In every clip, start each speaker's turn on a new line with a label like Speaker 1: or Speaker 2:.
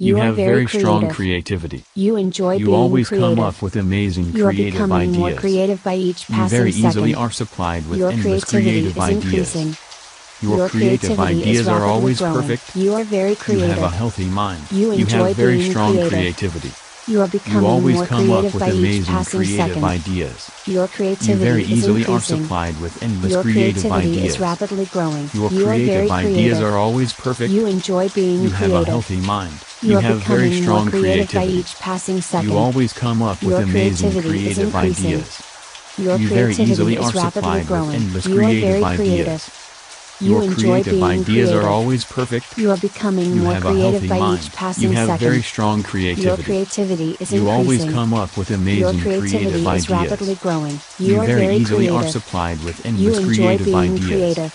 Speaker 1: You
Speaker 2: are
Speaker 1: have
Speaker 2: very
Speaker 1: very strong
Speaker 2: creative.
Speaker 1: creativity.
Speaker 2: You enjoy
Speaker 1: You
Speaker 2: being
Speaker 1: always
Speaker 2: creative.
Speaker 1: come up with amazing
Speaker 2: You are
Speaker 1: creative
Speaker 2: becoming more
Speaker 1: ideas.
Speaker 2: creative by each
Speaker 1: You
Speaker 2: passing
Speaker 1: very easily
Speaker 2: second.
Speaker 1: are supplied with
Speaker 2: Your
Speaker 1: endless
Speaker 2: creativity
Speaker 1: creative
Speaker 2: is
Speaker 1: ideas.
Speaker 2: increasing.
Speaker 1: Your creative
Speaker 2: creativity is
Speaker 1: ideas are
Speaker 2: rapidly
Speaker 1: always
Speaker 2: growing.
Speaker 1: perfect.
Speaker 2: You are very
Speaker 1: You
Speaker 2: creative.
Speaker 1: have a healthy mind.
Speaker 2: You
Speaker 1: You
Speaker 2: enjoy
Speaker 1: have very
Speaker 2: being
Speaker 1: strong
Speaker 2: creative.
Speaker 1: creativity.
Speaker 2: You are
Speaker 1: You
Speaker 2: becoming
Speaker 1: always
Speaker 2: more
Speaker 1: come up
Speaker 2: creative
Speaker 1: with
Speaker 2: by each
Speaker 1: amazing
Speaker 2: passing
Speaker 1: creative
Speaker 2: second.
Speaker 1: ideas.
Speaker 2: Your
Speaker 1: You
Speaker 2: creativity
Speaker 1: very
Speaker 2: is
Speaker 1: easily are
Speaker 2: increasing.
Speaker 1: supplied with endless
Speaker 2: Your
Speaker 1: creative
Speaker 2: creativity
Speaker 1: ideas.
Speaker 2: is rapidly growing.
Speaker 1: Your
Speaker 2: You are very
Speaker 1: creative ideas
Speaker 2: creative.
Speaker 1: are always perfect.
Speaker 2: You enjoy being
Speaker 1: You have a
Speaker 2: creative.
Speaker 1: healthy mind.
Speaker 2: You
Speaker 1: You
Speaker 2: are
Speaker 1: have very
Speaker 2: becoming more
Speaker 1: strong
Speaker 2: creative by
Speaker 1: creativity.
Speaker 2: each passing second.
Speaker 1: You always come up with
Speaker 2: Your
Speaker 1: amazing
Speaker 2: creativity is
Speaker 1: creative
Speaker 2: increasing.
Speaker 1: ideas.
Speaker 2: Your
Speaker 1: You very
Speaker 2: creativity
Speaker 1: easily
Speaker 2: is
Speaker 1: are
Speaker 2: rapidly
Speaker 1: supplied with
Speaker 2: growing.
Speaker 1: endless
Speaker 2: You are
Speaker 1: creative
Speaker 2: very
Speaker 1: ideas.
Speaker 2: creative. You
Speaker 1: Your
Speaker 2: enjoy
Speaker 1: creative
Speaker 2: being
Speaker 1: ideas
Speaker 2: creative.
Speaker 1: are always perfect.
Speaker 2: You are becoming
Speaker 1: You
Speaker 2: more
Speaker 1: have a
Speaker 2: creative
Speaker 1: healthy
Speaker 2: by
Speaker 1: mind.
Speaker 2: each
Speaker 1: You
Speaker 2: passing
Speaker 1: have
Speaker 2: second.
Speaker 1: very strong
Speaker 2: Your
Speaker 1: creativity.
Speaker 2: creativity is
Speaker 1: You always
Speaker 2: increasing.
Speaker 1: come up with
Speaker 2: Your
Speaker 1: amazing
Speaker 2: creativity
Speaker 1: creative
Speaker 2: is rapidly
Speaker 1: ideas.
Speaker 2: growing. You
Speaker 1: You
Speaker 2: are
Speaker 1: very
Speaker 2: very
Speaker 1: easily are
Speaker 2: creative.
Speaker 1: supplied with
Speaker 2: You
Speaker 1: endless
Speaker 2: enjoy
Speaker 1: creative
Speaker 2: being
Speaker 1: ideas.
Speaker 2: creative.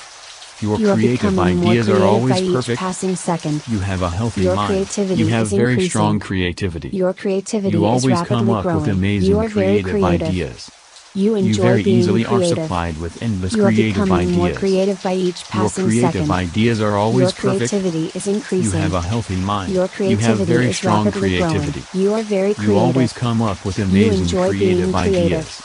Speaker 1: Your
Speaker 2: You are
Speaker 1: creative
Speaker 2: becoming more
Speaker 1: ideas are
Speaker 2: creative by
Speaker 1: always
Speaker 2: each
Speaker 1: perfect.
Speaker 2: passing second.
Speaker 1: You have a healthy
Speaker 2: Your
Speaker 1: mind.
Speaker 2: creativity
Speaker 1: You have
Speaker 2: is
Speaker 1: very strong
Speaker 2: increasing.
Speaker 1: creativity.
Speaker 2: Your creativity
Speaker 1: You
Speaker 2: is
Speaker 1: always come
Speaker 2: rapidly
Speaker 1: up with
Speaker 2: growing. You
Speaker 1: amazing
Speaker 2: are very
Speaker 1: creative
Speaker 2: creative.
Speaker 1: ideas.
Speaker 2: You
Speaker 1: You
Speaker 2: enjoy
Speaker 1: very
Speaker 2: being
Speaker 1: easily are
Speaker 2: creative.
Speaker 1: supplied with endless
Speaker 2: You are
Speaker 1: creative
Speaker 2: becoming more
Speaker 1: ideas.
Speaker 2: creative by each
Speaker 1: Your
Speaker 2: passing
Speaker 1: creative
Speaker 2: second.
Speaker 1: ideas are
Speaker 2: Your
Speaker 1: always perfect.
Speaker 2: creativity is
Speaker 1: You
Speaker 2: increasing.
Speaker 1: have a healthy mind.
Speaker 2: Your
Speaker 1: You have
Speaker 2: creativity
Speaker 1: very
Speaker 2: is
Speaker 1: strong
Speaker 2: rapidly growing.
Speaker 1: creativity.
Speaker 2: You are very
Speaker 1: You always
Speaker 2: creative.
Speaker 1: come up with
Speaker 2: You
Speaker 1: amazing
Speaker 2: enjoy
Speaker 1: creative
Speaker 2: being creative.
Speaker 1: ideas.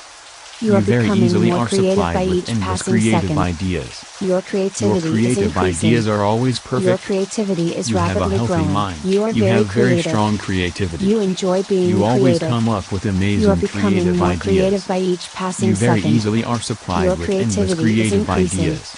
Speaker 2: You
Speaker 1: You
Speaker 2: are
Speaker 1: very
Speaker 2: becoming
Speaker 1: easily
Speaker 2: more
Speaker 1: are
Speaker 2: creative by
Speaker 1: supplied with
Speaker 2: each
Speaker 1: endless
Speaker 2: passing
Speaker 1: creative
Speaker 2: second.
Speaker 1: ideas.
Speaker 2: Your
Speaker 1: Your
Speaker 2: creativity is
Speaker 1: creative
Speaker 2: increasing.
Speaker 1: ideas are always
Speaker 2: Your
Speaker 1: perfect.
Speaker 2: creativity is
Speaker 1: You have a
Speaker 2: rapidly
Speaker 1: healthy
Speaker 2: growing.
Speaker 1: mind.
Speaker 2: You are
Speaker 1: You
Speaker 2: very
Speaker 1: have very
Speaker 2: creative.
Speaker 1: strong creativity.
Speaker 2: You enjoy being
Speaker 1: You always
Speaker 2: creative.
Speaker 1: come up with
Speaker 2: You are
Speaker 1: amazing
Speaker 2: becoming
Speaker 1: creative
Speaker 2: more creative
Speaker 1: ideas.
Speaker 2: by each passing
Speaker 1: You very
Speaker 2: second.
Speaker 1: easily are
Speaker 2: Your
Speaker 1: supplied with endless
Speaker 2: creativity is
Speaker 1: creative
Speaker 2: increasing.
Speaker 1: ideas.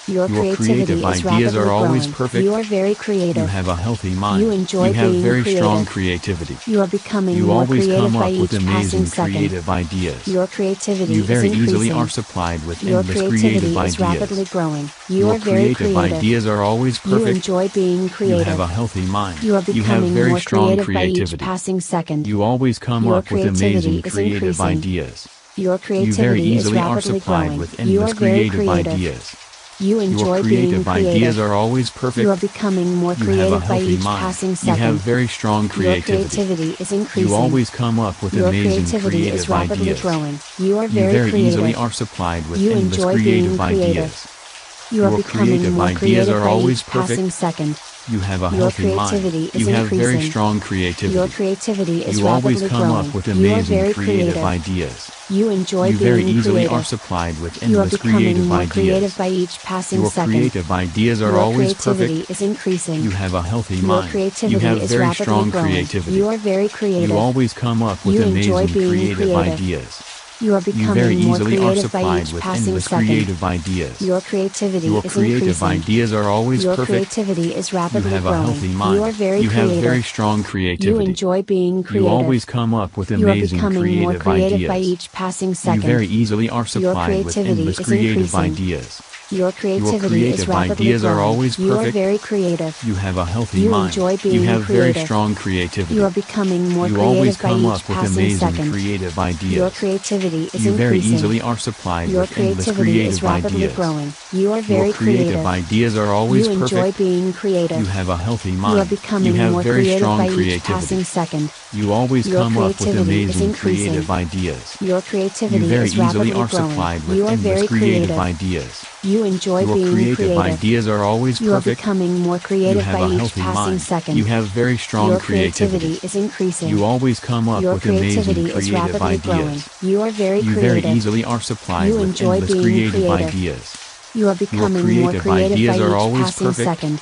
Speaker 2: Your
Speaker 1: Your
Speaker 2: creativity
Speaker 1: creative
Speaker 2: is
Speaker 1: ideas
Speaker 2: rapidly
Speaker 1: are always
Speaker 2: growing.
Speaker 1: perfect.
Speaker 2: You are very
Speaker 1: You
Speaker 2: creative.
Speaker 1: have a healthy
Speaker 2: You
Speaker 1: mind.
Speaker 2: enjoy
Speaker 1: You have
Speaker 2: being
Speaker 1: very strong
Speaker 2: creative.
Speaker 1: creativity.
Speaker 2: You are becoming
Speaker 1: You
Speaker 2: more
Speaker 1: always
Speaker 2: creative
Speaker 1: come
Speaker 2: by
Speaker 1: up with
Speaker 2: each passing
Speaker 1: amazing
Speaker 2: second.
Speaker 1: creative ideas.
Speaker 2: Your creativity
Speaker 1: You
Speaker 2: is
Speaker 1: very easily
Speaker 2: increasing.
Speaker 1: are supplied with
Speaker 2: Your
Speaker 1: endless creative
Speaker 2: creativity is rapidly
Speaker 1: ideas.
Speaker 2: growing. You
Speaker 1: Your
Speaker 2: are very
Speaker 1: creative
Speaker 2: creative.
Speaker 1: ideas are always
Speaker 2: You
Speaker 1: perfect.
Speaker 2: enjoy being
Speaker 1: You
Speaker 2: creative.
Speaker 1: have a healthy mind.
Speaker 2: You are
Speaker 1: You have
Speaker 2: becoming
Speaker 1: very
Speaker 2: more
Speaker 1: strong
Speaker 2: creative by each
Speaker 1: creativity.
Speaker 2: passing second.
Speaker 1: You always come
Speaker 2: Your
Speaker 1: up with amazing
Speaker 2: creativity is
Speaker 1: creative
Speaker 2: increasing.
Speaker 1: ideas.
Speaker 2: Your
Speaker 1: You very
Speaker 2: creativity is
Speaker 1: easily are
Speaker 2: rapidly
Speaker 1: supplied
Speaker 2: growing.
Speaker 1: with
Speaker 2: You
Speaker 1: endless
Speaker 2: are very
Speaker 1: creative
Speaker 2: creative.
Speaker 1: ideas.
Speaker 2: You
Speaker 1: Your
Speaker 2: enjoy being
Speaker 1: creative ideas
Speaker 2: creative.
Speaker 1: are always
Speaker 2: You
Speaker 1: perfect.
Speaker 2: are becoming more
Speaker 1: You have a
Speaker 2: creative by
Speaker 1: healthy
Speaker 2: each
Speaker 1: mind.
Speaker 2: passing
Speaker 1: You have
Speaker 2: second.
Speaker 1: very strong
Speaker 2: Your
Speaker 1: creativity.
Speaker 2: creativity is
Speaker 1: You
Speaker 2: increasing.
Speaker 1: always come up with
Speaker 2: Your
Speaker 1: amazing
Speaker 2: creativity is
Speaker 1: creative
Speaker 2: rapidly
Speaker 1: ideas.
Speaker 2: growing. You are
Speaker 1: You
Speaker 2: very
Speaker 1: very easily
Speaker 2: creative.
Speaker 1: are supplied with
Speaker 2: You
Speaker 1: endless
Speaker 2: enjoy being
Speaker 1: creative ideas.
Speaker 2: creative. You are
Speaker 1: Your
Speaker 2: becoming
Speaker 1: creative
Speaker 2: more
Speaker 1: ideas
Speaker 2: creative
Speaker 1: are
Speaker 2: by
Speaker 1: always
Speaker 2: each passing
Speaker 1: perfect.
Speaker 2: second.
Speaker 1: You have a
Speaker 2: Your
Speaker 1: healthy mind.
Speaker 2: creativity is
Speaker 1: You have very
Speaker 2: increasing.
Speaker 1: strong
Speaker 2: Your
Speaker 1: creativity.
Speaker 2: creativity is
Speaker 1: You always
Speaker 2: rapidly
Speaker 1: come
Speaker 2: growing.
Speaker 1: up with
Speaker 2: You are
Speaker 1: amazing
Speaker 2: very
Speaker 1: creative
Speaker 2: creative.
Speaker 1: ideas.
Speaker 2: You enjoy
Speaker 1: You very
Speaker 2: being
Speaker 1: easily are
Speaker 2: creative.
Speaker 1: supplied with
Speaker 2: You are
Speaker 1: endless
Speaker 2: becoming
Speaker 1: creative
Speaker 2: more creative
Speaker 1: ideas.
Speaker 2: by each passing
Speaker 1: Your
Speaker 2: second.
Speaker 1: creative ideas are
Speaker 2: Your
Speaker 1: always
Speaker 2: creativity
Speaker 1: perfect.
Speaker 2: is increasing.
Speaker 1: You have a healthy
Speaker 2: Your
Speaker 1: mind. You
Speaker 2: creativity
Speaker 1: have
Speaker 2: is
Speaker 1: very
Speaker 2: rapidly
Speaker 1: strong
Speaker 2: growing.
Speaker 1: creativity.
Speaker 2: You are very
Speaker 1: You
Speaker 2: creative.
Speaker 1: always come up with
Speaker 2: You enjoy
Speaker 1: amazing
Speaker 2: being
Speaker 1: creative
Speaker 2: creative.
Speaker 1: ideas.
Speaker 2: You are
Speaker 1: You very
Speaker 2: becoming more
Speaker 1: easily are
Speaker 2: creative by
Speaker 1: supplied
Speaker 2: each
Speaker 1: with
Speaker 2: passing
Speaker 1: endless
Speaker 2: second.
Speaker 1: creative ideas.
Speaker 2: Your creativity
Speaker 1: Your
Speaker 2: is
Speaker 1: creative
Speaker 2: increasing.
Speaker 1: ideas are always
Speaker 2: Your
Speaker 1: perfect.
Speaker 2: creativity is
Speaker 1: You
Speaker 2: rapidly
Speaker 1: have a
Speaker 2: growing.
Speaker 1: healthy
Speaker 2: You
Speaker 1: mind.
Speaker 2: are very
Speaker 1: You have very
Speaker 2: creative.
Speaker 1: strong
Speaker 2: You
Speaker 1: creativity.
Speaker 2: enjoy being
Speaker 1: You
Speaker 2: creative.
Speaker 1: always come up with
Speaker 2: You are
Speaker 1: amazing
Speaker 2: becoming more
Speaker 1: creative
Speaker 2: creative by
Speaker 1: ideas.
Speaker 2: each passing
Speaker 1: You
Speaker 2: second.
Speaker 1: very easily are
Speaker 2: Your
Speaker 1: supplied with
Speaker 2: creativity
Speaker 1: endless
Speaker 2: is
Speaker 1: creative
Speaker 2: increasing.
Speaker 1: ideas.
Speaker 2: Your
Speaker 1: Your
Speaker 2: creativity is
Speaker 1: creative
Speaker 2: rapidly
Speaker 1: ideas are
Speaker 2: growing.
Speaker 1: always
Speaker 2: You are
Speaker 1: perfect.
Speaker 2: very creative.
Speaker 1: You have a healthy
Speaker 2: You
Speaker 1: mind.
Speaker 2: enjoy
Speaker 1: You
Speaker 2: being
Speaker 1: have very
Speaker 2: creative.
Speaker 1: strong
Speaker 2: You
Speaker 1: creativity.
Speaker 2: are becoming more
Speaker 1: You always
Speaker 2: creative by
Speaker 1: come
Speaker 2: each
Speaker 1: up with
Speaker 2: passing
Speaker 1: amazing
Speaker 2: second.
Speaker 1: creative
Speaker 2: Your
Speaker 1: ideas.
Speaker 2: creativity is
Speaker 1: You very
Speaker 2: increasing.
Speaker 1: easily are supplied
Speaker 2: Your
Speaker 1: with endless
Speaker 2: creativity is
Speaker 1: creative
Speaker 2: rapidly
Speaker 1: ideas.
Speaker 2: growing. You are
Speaker 1: Your
Speaker 2: very
Speaker 1: creative
Speaker 2: creative.
Speaker 1: ideas are always
Speaker 2: You enjoy
Speaker 1: perfect.
Speaker 2: being
Speaker 1: You
Speaker 2: creative.
Speaker 1: have a healthy
Speaker 2: You are
Speaker 1: mind. You
Speaker 2: becoming
Speaker 1: have
Speaker 2: more
Speaker 1: very
Speaker 2: creative
Speaker 1: strong
Speaker 2: by each
Speaker 1: creativity.
Speaker 2: passing second.
Speaker 1: You always
Speaker 2: Your
Speaker 1: come up with
Speaker 2: creativity is
Speaker 1: amazing
Speaker 2: increasing.
Speaker 1: creative ideas.
Speaker 2: Your
Speaker 1: You
Speaker 2: creativity
Speaker 1: very
Speaker 2: is
Speaker 1: easily
Speaker 2: rapidly
Speaker 1: are
Speaker 2: growing.
Speaker 1: supplied
Speaker 2: You
Speaker 1: with
Speaker 2: are
Speaker 1: endless
Speaker 2: very
Speaker 1: creative
Speaker 2: creative.
Speaker 1: ideas.
Speaker 2: You enjoy
Speaker 1: Your
Speaker 2: being
Speaker 1: creative
Speaker 2: creative.
Speaker 1: ideas are always
Speaker 2: You are
Speaker 1: perfect.
Speaker 2: becoming more
Speaker 1: You
Speaker 2: creative
Speaker 1: have
Speaker 2: by
Speaker 1: a
Speaker 2: each
Speaker 1: healthy
Speaker 2: passing
Speaker 1: mind.
Speaker 2: second.
Speaker 1: You have very strong
Speaker 2: Your
Speaker 1: creativity.
Speaker 2: creativity is increasing.
Speaker 1: You always come up
Speaker 2: Your
Speaker 1: with amazing
Speaker 2: creativity is
Speaker 1: creative
Speaker 2: rapidly growing.
Speaker 1: ideas.
Speaker 2: You are very
Speaker 1: You very
Speaker 2: creative.
Speaker 1: easily are supplied
Speaker 2: You
Speaker 1: with
Speaker 2: enjoy
Speaker 1: endless
Speaker 2: being
Speaker 1: creative
Speaker 2: creative.
Speaker 1: ideas.
Speaker 2: You are
Speaker 1: Your
Speaker 2: becoming more
Speaker 1: creative
Speaker 2: creative by
Speaker 1: ideas are
Speaker 2: each
Speaker 1: always
Speaker 2: passing
Speaker 1: perfect.
Speaker 2: second.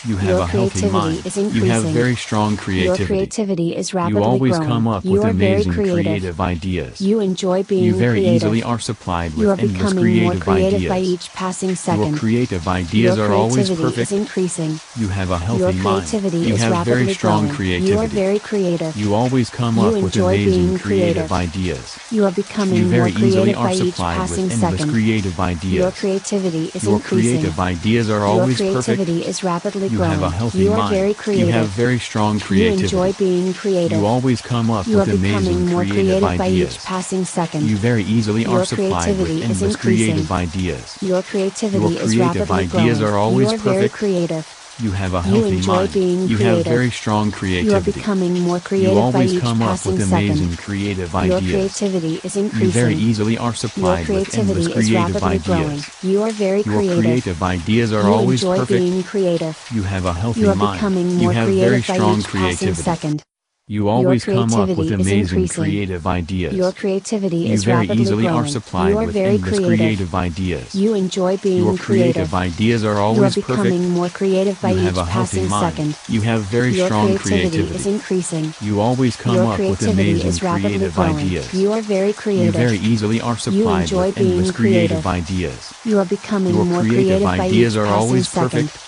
Speaker 1: You have
Speaker 2: Your
Speaker 1: a healthy
Speaker 2: creativity
Speaker 1: mind.
Speaker 2: is
Speaker 1: You have
Speaker 2: increasing.
Speaker 1: very strong
Speaker 2: Your
Speaker 1: creativity.
Speaker 2: creativity is
Speaker 1: You
Speaker 2: rapidly
Speaker 1: always
Speaker 2: growing.
Speaker 1: come up
Speaker 2: You
Speaker 1: with
Speaker 2: are very
Speaker 1: amazing
Speaker 2: creative.
Speaker 1: creative ideas.
Speaker 2: You enjoy
Speaker 1: You
Speaker 2: being
Speaker 1: very easily
Speaker 2: creative.
Speaker 1: are supplied
Speaker 2: You are
Speaker 1: with endless
Speaker 2: becoming more
Speaker 1: creative
Speaker 2: creative by
Speaker 1: ideas.
Speaker 2: each passing
Speaker 1: Your
Speaker 2: second.
Speaker 1: creative
Speaker 2: Your
Speaker 1: ideas are always
Speaker 2: creativity is
Speaker 1: perfect.
Speaker 2: increasing.
Speaker 1: You have a
Speaker 2: Your
Speaker 1: healthy mind.
Speaker 2: creativity
Speaker 1: You
Speaker 2: is
Speaker 1: have very
Speaker 2: rapidly
Speaker 1: strong
Speaker 2: growing. You are
Speaker 1: creativity.
Speaker 2: very creative.
Speaker 1: You always come
Speaker 2: You
Speaker 1: up with
Speaker 2: enjoy
Speaker 1: amazing
Speaker 2: being
Speaker 1: creative
Speaker 2: creative.
Speaker 1: ideas.
Speaker 2: You are
Speaker 1: You
Speaker 2: becoming
Speaker 1: very
Speaker 2: more
Speaker 1: easily
Speaker 2: creative
Speaker 1: are
Speaker 2: by each
Speaker 1: supplied with
Speaker 2: passing
Speaker 1: endless
Speaker 2: second.
Speaker 1: creative
Speaker 2: Your
Speaker 1: ideas.
Speaker 2: creativity is
Speaker 1: Your
Speaker 2: increasing.
Speaker 1: creative ideas are
Speaker 2: Your
Speaker 1: always perfect.
Speaker 2: creativity is rapidly
Speaker 1: You have a
Speaker 2: growing.
Speaker 1: healthy
Speaker 2: You are
Speaker 1: mind.
Speaker 2: very
Speaker 1: You
Speaker 2: creative.
Speaker 1: have very strong
Speaker 2: You enjoy
Speaker 1: creativity.
Speaker 2: being creative.
Speaker 1: You always come up
Speaker 2: You are
Speaker 1: with amazing
Speaker 2: becoming more
Speaker 1: creative
Speaker 2: creative by each
Speaker 1: ideas.
Speaker 2: passing second.
Speaker 1: You very easily are
Speaker 2: Your
Speaker 1: supplied with
Speaker 2: creativity is
Speaker 1: endless
Speaker 2: increasing.
Speaker 1: creative ideas.
Speaker 2: Your
Speaker 1: Your
Speaker 2: creativity is
Speaker 1: creative
Speaker 2: rapidly
Speaker 1: ideas
Speaker 2: growing.
Speaker 1: are
Speaker 2: You
Speaker 1: always
Speaker 2: are very
Speaker 1: perfect.
Speaker 2: creative.
Speaker 1: You have a
Speaker 2: You
Speaker 1: healthy
Speaker 2: enjoy
Speaker 1: mind.
Speaker 2: being
Speaker 1: You have
Speaker 2: creative.
Speaker 1: very strong
Speaker 2: You are
Speaker 1: creativity.
Speaker 2: becoming more
Speaker 1: You
Speaker 2: creative by
Speaker 1: always
Speaker 2: each
Speaker 1: come up
Speaker 2: passing
Speaker 1: with
Speaker 2: second.
Speaker 1: amazing creative
Speaker 2: Your
Speaker 1: ideas.
Speaker 2: creativity is
Speaker 1: You very
Speaker 2: increasing.
Speaker 1: easily are
Speaker 2: Your
Speaker 1: supplied with endless
Speaker 2: creativity is
Speaker 1: creative
Speaker 2: rapidly growing.
Speaker 1: ideas.
Speaker 2: You are very
Speaker 1: Your
Speaker 2: creative.
Speaker 1: creative ideas are
Speaker 2: You
Speaker 1: always
Speaker 2: enjoy
Speaker 1: perfect.
Speaker 2: being creative.
Speaker 1: You have a healthy
Speaker 2: You are
Speaker 1: mind.
Speaker 2: becoming
Speaker 1: You
Speaker 2: more
Speaker 1: have very
Speaker 2: creative by
Speaker 1: strong
Speaker 2: each passing
Speaker 1: creativity.
Speaker 2: second.
Speaker 1: You always come up with
Speaker 2: creativity is
Speaker 1: amazing
Speaker 2: increasing.
Speaker 1: creative ideas.
Speaker 2: Your creativity
Speaker 1: You
Speaker 2: is
Speaker 1: very
Speaker 2: rapidly
Speaker 1: easily are
Speaker 2: growing.
Speaker 1: supplied
Speaker 2: You are
Speaker 1: with
Speaker 2: very
Speaker 1: endless creative ideas.
Speaker 2: You enjoy being
Speaker 1: Your creative
Speaker 2: creative.
Speaker 1: ideas are
Speaker 2: You are
Speaker 1: always perfect.
Speaker 2: becoming more creative by
Speaker 1: You
Speaker 2: each
Speaker 1: have a healthy
Speaker 2: passing
Speaker 1: mind.
Speaker 2: second.
Speaker 1: You have very
Speaker 2: Your
Speaker 1: strong
Speaker 2: creativity is
Speaker 1: creativity.
Speaker 2: increasing.
Speaker 1: You always come
Speaker 2: Your
Speaker 1: up with
Speaker 2: creativity
Speaker 1: amazing
Speaker 2: is rapidly
Speaker 1: creative
Speaker 2: growing.
Speaker 1: ideas.
Speaker 2: You are very
Speaker 1: You
Speaker 2: creative.
Speaker 1: very easily are supplied
Speaker 2: enjoy
Speaker 1: with endless
Speaker 2: being
Speaker 1: creative
Speaker 2: creative.
Speaker 1: ideas.
Speaker 2: You are becoming
Speaker 1: Your
Speaker 2: more
Speaker 1: creative
Speaker 2: creative by
Speaker 1: ideas
Speaker 2: each
Speaker 1: are
Speaker 2: passing
Speaker 1: always
Speaker 2: second.
Speaker 1: perfect.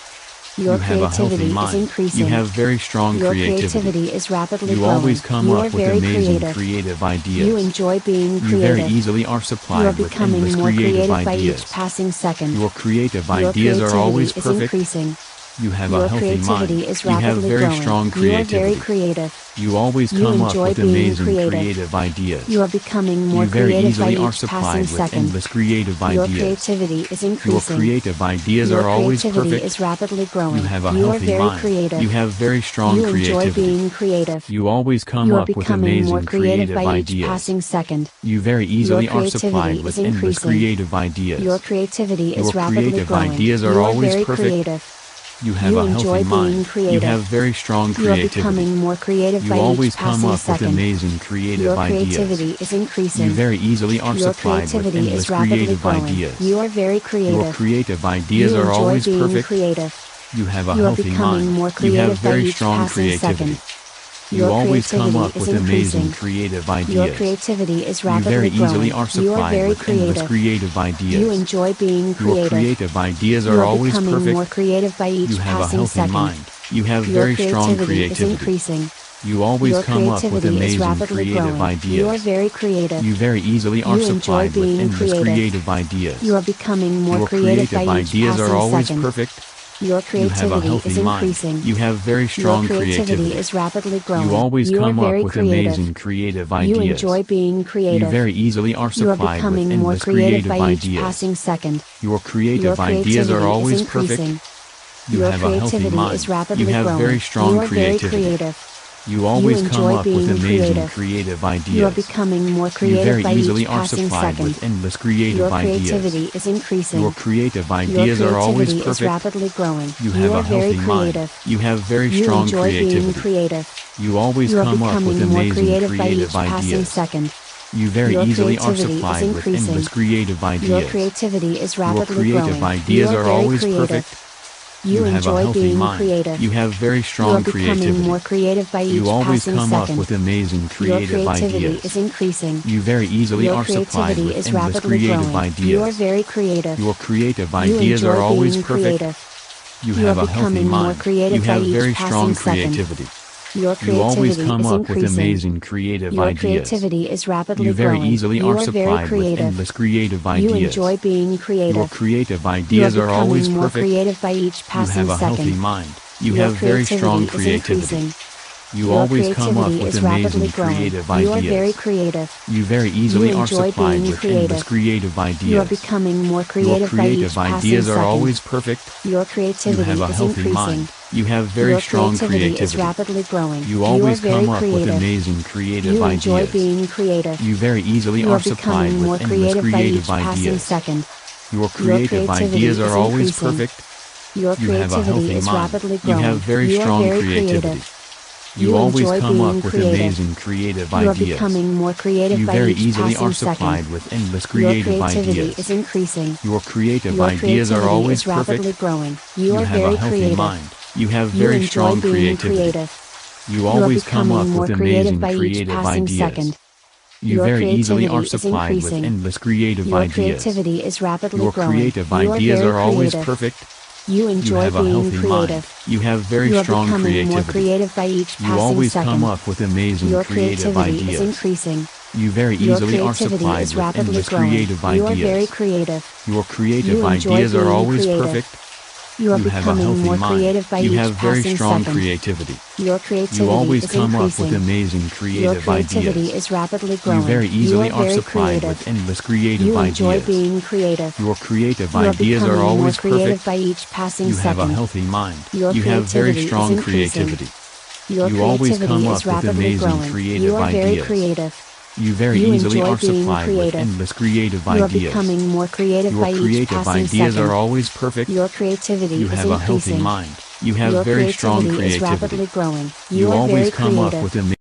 Speaker 2: Your
Speaker 1: You have a healthy
Speaker 2: creativity is
Speaker 1: mind.
Speaker 2: increasing.
Speaker 1: You have very strong
Speaker 2: Your
Speaker 1: creativity.
Speaker 2: creativity is rapidly
Speaker 1: You
Speaker 2: growing.
Speaker 1: always come
Speaker 2: You
Speaker 1: up
Speaker 2: are
Speaker 1: with
Speaker 2: very
Speaker 1: amazing
Speaker 2: creative.
Speaker 1: creative
Speaker 2: You
Speaker 1: ideas.
Speaker 2: enjoy being
Speaker 1: You very
Speaker 2: creative.
Speaker 1: easily are
Speaker 2: You are
Speaker 1: supplied with
Speaker 2: becoming
Speaker 1: endless
Speaker 2: more
Speaker 1: creative
Speaker 2: creative by each
Speaker 1: ideas.
Speaker 2: passing second.
Speaker 1: Your creative
Speaker 2: Your
Speaker 1: ideas are
Speaker 2: creativity
Speaker 1: always
Speaker 2: is
Speaker 1: perfect.
Speaker 2: increasing.
Speaker 1: You have a
Speaker 2: Your
Speaker 1: healthy mind.
Speaker 2: creativity is
Speaker 1: You have
Speaker 2: rapidly
Speaker 1: very
Speaker 2: growing.
Speaker 1: strong
Speaker 2: You are very
Speaker 1: creativity.
Speaker 2: creative.
Speaker 1: You always
Speaker 2: You
Speaker 1: come up
Speaker 2: enjoy
Speaker 1: with
Speaker 2: being
Speaker 1: amazing
Speaker 2: creative.
Speaker 1: creative ideas.
Speaker 2: You are becoming more
Speaker 1: You very
Speaker 2: creative by
Speaker 1: easily are
Speaker 2: each passing
Speaker 1: supplied with
Speaker 2: second.
Speaker 1: endless creative
Speaker 2: Your
Speaker 1: ideas.
Speaker 2: creativity is
Speaker 1: Your
Speaker 2: increasing.
Speaker 1: creative ideas
Speaker 2: Your
Speaker 1: are always
Speaker 2: creativity
Speaker 1: perfect.
Speaker 2: is rapidly growing.
Speaker 1: You have a
Speaker 2: You are
Speaker 1: healthy
Speaker 2: very
Speaker 1: mind.
Speaker 2: creative.
Speaker 1: You have very strong
Speaker 2: You enjoy
Speaker 1: creativity.
Speaker 2: being creative.
Speaker 1: You always come
Speaker 2: You are
Speaker 1: up with
Speaker 2: becoming more
Speaker 1: amazing
Speaker 2: creative by each
Speaker 1: ideas.
Speaker 2: passing second.
Speaker 1: You very
Speaker 2: Your
Speaker 1: easily are
Speaker 2: creativity
Speaker 1: supplied
Speaker 2: is
Speaker 1: with endless
Speaker 2: increasing.
Speaker 1: creative ideas.
Speaker 2: Your creativity
Speaker 1: Your
Speaker 2: is rapidly
Speaker 1: creative
Speaker 2: growing.
Speaker 1: ideas are
Speaker 2: You are
Speaker 1: always
Speaker 2: very
Speaker 1: perfect.
Speaker 2: creative.
Speaker 1: You have
Speaker 2: You
Speaker 1: a
Speaker 2: enjoy
Speaker 1: healthy
Speaker 2: being
Speaker 1: mind. You
Speaker 2: creative.
Speaker 1: have very strong
Speaker 2: You are
Speaker 1: creativity.
Speaker 2: becoming more creative
Speaker 1: You
Speaker 2: by
Speaker 1: always
Speaker 2: each
Speaker 1: come
Speaker 2: passing
Speaker 1: up with
Speaker 2: second.
Speaker 1: amazing creative
Speaker 2: Your
Speaker 1: ideas.
Speaker 2: creativity is increasing.
Speaker 1: You very easily are
Speaker 2: Your
Speaker 1: supplied with
Speaker 2: creativity
Speaker 1: endless
Speaker 2: is rapidly
Speaker 1: creative
Speaker 2: growing.
Speaker 1: ideas.
Speaker 2: You are very
Speaker 1: Your
Speaker 2: creative.
Speaker 1: creative ideas
Speaker 2: You
Speaker 1: are
Speaker 2: enjoy
Speaker 1: always
Speaker 2: being
Speaker 1: perfect.
Speaker 2: creative.
Speaker 1: You have a
Speaker 2: You are
Speaker 1: healthy
Speaker 2: becoming
Speaker 1: mind.
Speaker 2: more
Speaker 1: You have
Speaker 2: creative by
Speaker 1: very
Speaker 2: each
Speaker 1: strong
Speaker 2: passing
Speaker 1: creativity.
Speaker 2: second.
Speaker 1: You
Speaker 2: Your
Speaker 1: always come
Speaker 2: creativity
Speaker 1: up
Speaker 2: is
Speaker 1: with amazing
Speaker 2: increasing.
Speaker 1: creative
Speaker 2: Your
Speaker 1: ideas.
Speaker 2: creativity is
Speaker 1: You
Speaker 2: rapidly
Speaker 1: very easily
Speaker 2: growing.
Speaker 1: are
Speaker 2: You are
Speaker 1: supplied
Speaker 2: very
Speaker 1: with endless
Speaker 2: creative.
Speaker 1: creative
Speaker 2: You
Speaker 1: ideas.
Speaker 2: enjoy being
Speaker 1: Your
Speaker 2: creative.
Speaker 1: creative ideas
Speaker 2: You
Speaker 1: are
Speaker 2: are
Speaker 1: always
Speaker 2: becoming more
Speaker 1: perfect.
Speaker 2: creative by each
Speaker 1: You have a
Speaker 2: passing
Speaker 1: healthy
Speaker 2: second.
Speaker 1: mind. You have
Speaker 2: Your
Speaker 1: very strong
Speaker 2: creativity is
Speaker 1: creativity.
Speaker 2: increasing.
Speaker 1: You always
Speaker 2: Your
Speaker 1: come up with
Speaker 2: creativity is
Speaker 1: amazing
Speaker 2: rapidly
Speaker 1: creative
Speaker 2: growing. You are
Speaker 1: ideas.
Speaker 2: very creative.
Speaker 1: You very easily are
Speaker 2: You enjoy
Speaker 1: supplied with
Speaker 2: being
Speaker 1: endless
Speaker 2: creative.
Speaker 1: creative ideas.
Speaker 2: You are becoming more
Speaker 1: Your
Speaker 2: creative by
Speaker 1: creative
Speaker 2: each
Speaker 1: ideas are
Speaker 2: passing
Speaker 1: always
Speaker 2: second.
Speaker 1: perfect.
Speaker 2: Your
Speaker 1: You have a
Speaker 2: creativity
Speaker 1: healthy
Speaker 2: is
Speaker 1: mind.
Speaker 2: increasing.
Speaker 1: You have very
Speaker 2: Your
Speaker 1: strong
Speaker 2: creativity
Speaker 1: creativity.
Speaker 2: is rapidly growing.
Speaker 1: You always
Speaker 2: You are
Speaker 1: come up
Speaker 2: very
Speaker 1: with
Speaker 2: creative.
Speaker 1: amazing creative
Speaker 2: You
Speaker 1: ideas.
Speaker 2: enjoy being
Speaker 1: You
Speaker 2: creative.
Speaker 1: very easily are
Speaker 2: You are
Speaker 1: supplied with
Speaker 2: becoming more
Speaker 1: endless
Speaker 2: creative by
Speaker 1: creative
Speaker 2: each
Speaker 1: ideas.
Speaker 2: passing second.
Speaker 1: Your
Speaker 2: Your
Speaker 1: creative ideas are
Speaker 2: creativity is
Speaker 1: always perfect.
Speaker 2: increasing.
Speaker 1: You
Speaker 2: Your
Speaker 1: have a healthy
Speaker 2: creativity
Speaker 1: mind.
Speaker 2: is rapidly
Speaker 1: You have
Speaker 2: growing.
Speaker 1: very
Speaker 2: You
Speaker 1: strong
Speaker 2: are very
Speaker 1: creativity.
Speaker 2: creative.
Speaker 1: You always come
Speaker 2: enjoy
Speaker 1: up with
Speaker 2: being
Speaker 1: amazing
Speaker 2: creative.
Speaker 1: creative
Speaker 2: You are
Speaker 1: ideas.
Speaker 2: becoming more
Speaker 1: You
Speaker 2: creative
Speaker 1: very
Speaker 2: by
Speaker 1: easily
Speaker 2: each
Speaker 1: are
Speaker 2: passing
Speaker 1: supplied
Speaker 2: second.
Speaker 1: with endless creative
Speaker 2: Your
Speaker 1: ideas.
Speaker 2: creativity is increasing.
Speaker 1: Your creative
Speaker 2: Your
Speaker 1: ideas are always
Speaker 2: creativity is
Speaker 1: perfect.
Speaker 2: rapidly growing.
Speaker 1: You
Speaker 2: You
Speaker 1: have
Speaker 2: are
Speaker 1: a
Speaker 2: very
Speaker 1: healthy mind.
Speaker 2: creative.
Speaker 1: You have very
Speaker 2: You
Speaker 1: strong
Speaker 2: enjoy being
Speaker 1: creativity.
Speaker 2: creative.
Speaker 1: You always
Speaker 2: You are
Speaker 1: come up with
Speaker 2: becoming more
Speaker 1: amazing
Speaker 2: creative by each
Speaker 1: creative
Speaker 2: passing
Speaker 1: ideas.
Speaker 2: second.
Speaker 1: You very
Speaker 2: Your
Speaker 1: easily are
Speaker 2: creativity is
Speaker 1: supplied with
Speaker 2: increasing.
Speaker 1: endless creative
Speaker 2: Your
Speaker 1: ideas.
Speaker 2: creativity is
Speaker 1: Your
Speaker 2: rapidly
Speaker 1: creative
Speaker 2: growing.
Speaker 1: ideas
Speaker 2: You
Speaker 1: are
Speaker 2: are very
Speaker 1: always
Speaker 2: creative.
Speaker 1: perfect.
Speaker 2: You
Speaker 1: have a
Speaker 2: enjoy
Speaker 1: healthy
Speaker 2: being
Speaker 1: mind.
Speaker 2: creative.
Speaker 1: You have very
Speaker 2: You are
Speaker 1: strong
Speaker 2: becoming
Speaker 1: creativity.
Speaker 2: more creative by each
Speaker 1: You always
Speaker 2: passing
Speaker 1: come up
Speaker 2: second.
Speaker 1: with amazing
Speaker 2: Your
Speaker 1: creative
Speaker 2: creativity
Speaker 1: ideas.
Speaker 2: is increasing.
Speaker 1: You very easily
Speaker 2: Your
Speaker 1: are supplied
Speaker 2: creativity
Speaker 1: with
Speaker 2: is
Speaker 1: endless
Speaker 2: rapidly
Speaker 1: creative
Speaker 2: growing. You are
Speaker 1: ideas.
Speaker 2: very creative.
Speaker 1: Your creative
Speaker 2: You
Speaker 1: ideas are
Speaker 2: enjoy
Speaker 1: always
Speaker 2: being
Speaker 1: perfect.
Speaker 2: creative.
Speaker 1: You
Speaker 2: You are
Speaker 1: have a healthy
Speaker 2: becoming more
Speaker 1: mind. You
Speaker 2: creative by
Speaker 1: have
Speaker 2: each
Speaker 1: very
Speaker 2: passing
Speaker 1: strong
Speaker 2: second.
Speaker 1: creativity.
Speaker 2: Your
Speaker 1: You always
Speaker 2: creativity
Speaker 1: come
Speaker 2: is
Speaker 1: up with
Speaker 2: increasing.
Speaker 1: amazing creative
Speaker 2: Your
Speaker 1: ideas.
Speaker 2: creativity is rapidly
Speaker 1: You very
Speaker 2: growing.
Speaker 1: easily
Speaker 2: You
Speaker 1: are
Speaker 2: are very
Speaker 1: supplied with
Speaker 2: creative.
Speaker 1: endless creative
Speaker 2: You
Speaker 1: ideas.
Speaker 2: enjoy being
Speaker 1: Your
Speaker 2: creative.
Speaker 1: creative
Speaker 2: You are
Speaker 1: ideas are always
Speaker 2: becoming more
Speaker 1: perfect.
Speaker 2: creative by each
Speaker 1: You
Speaker 2: passing
Speaker 1: have a healthy
Speaker 2: second.
Speaker 1: mind. You
Speaker 2: Your
Speaker 1: have very strong
Speaker 2: creativity is
Speaker 1: creativity.
Speaker 2: increasing.
Speaker 1: You
Speaker 2: Your
Speaker 1: always come up
Speaker 2: creativity
Speaker 1: with
Speaker 2: is rapidly
Speaker 1: amazing
Speaker 2: growing.
Speaker 1: creative
Speaker 2: You are very
Speaker 1: ideas.
Speaker 2: creative.
Speaker 1: You very
Speaker 2: You
Speaker 1: easily are
Speaker 2: enjoy
Speaker 1: supplied
Speaker 2: being
Speaker 1: with endless
Speaker 2: creative.
Speaker 1: creative
Speaker 2: You are
Speaker 1: ideas.
Speaker 2: becoming more
Speaker 1: Your
Speaker 2: creative by each
Speaker 1: creative
Speaker 2: passing
Speaker 1: ideas are
Speaker 2: second.
Speaker 1: always perfect.
Speaker 2: Your
Speaker 1: You
Speaker 2: creativity
Speaker 1: have a
Speaker 2: is
Speaker 1: healthy
Speaker 2: increasing.
Speaker 1: mind. You have very
Speaker 2: Your
Speaker 1: strong
Speaker 2: creativity is
Speaker 1: creativity.
Speaker 2: rapidly growing.
Speaker 1: You
Speaker 2: You are
Speaker 1: always
Speaker 2: very
Speaker 1: come up with
Speaker 2: creative.
Speaker 1: amazing creative
Speaker 2: You enjoy
Speaker 1: ideas.
Speaker 2: being creative.
Speaker 1: You very easily
Speaker 2: You are
Speaker 1: are supplied
Speaker 2: becoming more
Speaker 1: with endless
Speaker 2: creative by each
Speaker 1: creative
Speaker 2: passing
Speaker 1: ideas.
Speaker 2: second.
Speaker 1: Your
Speaker 2: Your
Speaker 1: creative
Speaker 2: creativity
Speaker 1: ideas are
Speaker 2: is
Speaker 1: always
Speaker 2: increasing.
Speaker 1: perfect.
Speaker 2: Your
Speaker 1: You have a
Speaker 2: creativity
Speaker 1: healthy
Speaker 2: is
Speaker 1: mind.
Speaker 2: rapidly
Speaker 1: You
Speaker 2: growing.
Speaker 1: have very
Speaker 2: You are
Speaker 1: strong
Speaker 2: very
Speaker 1: creativity.
Speaker 2: creative.
Speaker 1: You
Speaker 2: You
Speaker 1: always
Speaker 2: enjoy
Speaker 1: come
Speaker 2: being
Speaker 1: up with
Speaker 2: creative.
Speaker 1: amazing creative
Speaker 2: You are
Speaker 1: ideas.
Speaker 2: becoming more creative
Speaker 1: You
Speaker 2: by
Speaker 1: very
Speaker 2: each
Speaker 1: easily
Speaker 2: passing
Speaker 1: are
Speaker 2: second.
Speaker 1: supplied with endless
Speaker 2: Your
Speaker 1: creative
Speaker 2: creativity
Speaker 1: ideas.
Speaker 2: is increasing.
Speaker 1: Your creative
Speaker 2: Your
Speaker 1: ideas are
Speaker 2: creativity
Speaker 1: always
Speaker 2: is rapidly
Speaker 1: perfect.
Speaker 2: growing. You
Speaker 1: You
Speaker 2: are
Speaker 1: have a
Speaker 2: very
Speaker 1: healthy
Speaker 2: creative.
Speaker 1: mind. You have
Speaker 2: You
Speaker 1: very
Speaker 2: enjoy
Speaker 1: strong
Speaker 2: being
Speaker 1: creativity.
Speaker 2: creative.
Speaker 1: You
Speaker 2: You are
Speaker 1: always come
Speaker 2: becoming
Speaker 1: up
Speaker 2: more
Speaker 1: with
Speaker 2: creative
Speaker 1: amazing
Speaker 2: by each
Speaker 1: creative
Speaker 2: passing
Speaker 1: ideas.
Speaker 2: second.
Speaker 1: You
Speaker 2: Your
Speaker 1: very easily are
Speaker 2: creativity is
Speaker 1: supplied with
Speaker 2: increasing.
Speaker 1: endless creative
Speaker 2: Your
Speaker 1: ideas.
Speaker 2: creativity is rapidly
Speaker 1: Your
Speaker 2: growing.
Speaker 1: creative
Speaker 2: You are
Speaker 1: ideas
Speaker 2: very
Speaker 1: are always
Speaker 2: creative.
Speaker 1: perfect.
Speaker 2: You
Speaker 1: You
Speaker 2: enjoy
Speaker 1: have a
Speaker 2: being
Speaker 1: healthy mind.
Speaker 2: creative.
Speaker 1: You have very
Speaker 2: You are
Speaker 1: strong
Speaker 2: becoming more
Speaker 1: creativity.
Speaker 2: creative by each
Speaker 1: You
Speaker 2: passing
Speaker 1: always come
Speaker 2: second.
Speaker 1: up with amazing
Speaker 2: Your
Speaker 1: creative
Speaker 2: creativity is
Speaker 1: ideas.
Speaker 2: increasing.
Speaker 1: You very
Speaker 2: Your
Speaker 1: easily are
Speaker 2: creativity
Speaker 1: supplied
Speaker 2: is
Speaker 1: with
Speaker 2: rapidly
Speaker 1: endless
Speaker 2: growing.
Speaker 1: creative
Speaker 2: You are very
Speaker 1: ideas.
Speaker 2: creative.
Speaker 1: Your creative
Speaker 2: You enjoy
Speaker 1: ideas are
Speaker 2: being
Speaker 1: always
Speaker 2: creative.
Speaker 1: perfect.
Speaker 2: You are
Speaker 1: You have a
Speaker 2: becoming
Speaker 1: healthy
Speaker 2: more
Speaker 1: mind.
Speaker 2: creative by
Speaker 1: You
Speaker 2: each
Speaker 1: have very
Speaker 2: passing
Speaker 1: strong
Speaker 2: second.
Speaker 1: creativity.
Speaker 2: Your creativity
Speaker 1: You always
Speaker 2: is
Speaker 1: come up
Speaker 2: increasing.
Speaker 1: with amazing
Speaker 2: Your
Speaker 1: creative
Speaker 2: creativity
Speaker 1: ideas.
Speaker 2: is rapidly
Speaker 1: You
Speaker 2: growing.
Speaker 1: very
Speaker 2: You
Speaker 1: easily
Speaker 2: are
Speaker 1: are
Speaker 2: very
Speaker 1: supplied
Speaker 2: creative.
Speaker 1: with endless creative
Speaker 2: You enjoy
Speaker 1: ideas.
Speaker 2: being creative.
Speaker 1: Your creative
Speaker 2: You are
Speaker 1: ideas
Speaker 2: becoming
Speaker 1: are
Speaker 2: more
Speaker 1: always
Speaker 2: creative
Speaker 1: perfect.
Speaker 2: by each passing
Speaker 1: You have a
Speaker 2: second.
Speaker 1: healthy mind.
Speaker 2: Your
Speaker 1: You have very
Speaker 2: creativity is
Speaker 1: strong
Speaker 2: increasing.
Speaker 1: creativity.
Speaker 2: Your
Speaker 1: You always
Speaker 2: creativity
Speaker 1: come
Speaker 2: is
Speaker 1: up with
Speaker 2: rapidly
Speaker 1: amazing
Speaker 2: growing.
Speaker 1: creative
Speaker 2: You are very
Speaker 1: ideas.
Speaker 2: creative.
Speaker 1: You very
Speaker 2: You
Speaker 1: easily
Speaker 2: enjoy
Speaker 1: are
Speaker 2: being
Speaker 1: supplied with
Speaker 2: creative.
Speaker 1: endless creative
Speaker 2: You are
Speaker 1: ideas.
Speaker 2: becoming more creative
Speaker 1: Your
Speaker 2: by each
Speaker 1: creative
Speaker 2: passing
Speaker 1: ideas
Speaker 2: second.
Speaker 1: are always perfect.
Speaker 2: Your creativity
Speaker 1: You
Speaker 2: is
Speaker 1: have a healthy
Speaker 2: increasing.
Speaker 1: mind. You have
Speaker 2: Your
Speaker 1: very strong
Speaker 2: creativity is
Speaker 1: creativity.
Speaker 2: rapidly growing.
Speaker 1: You
Speaker 2: are
Speaker 1: always
Speaker 2: very
Speaker 1: come up
Speaker 2: creative.
Speaker 1: with amazing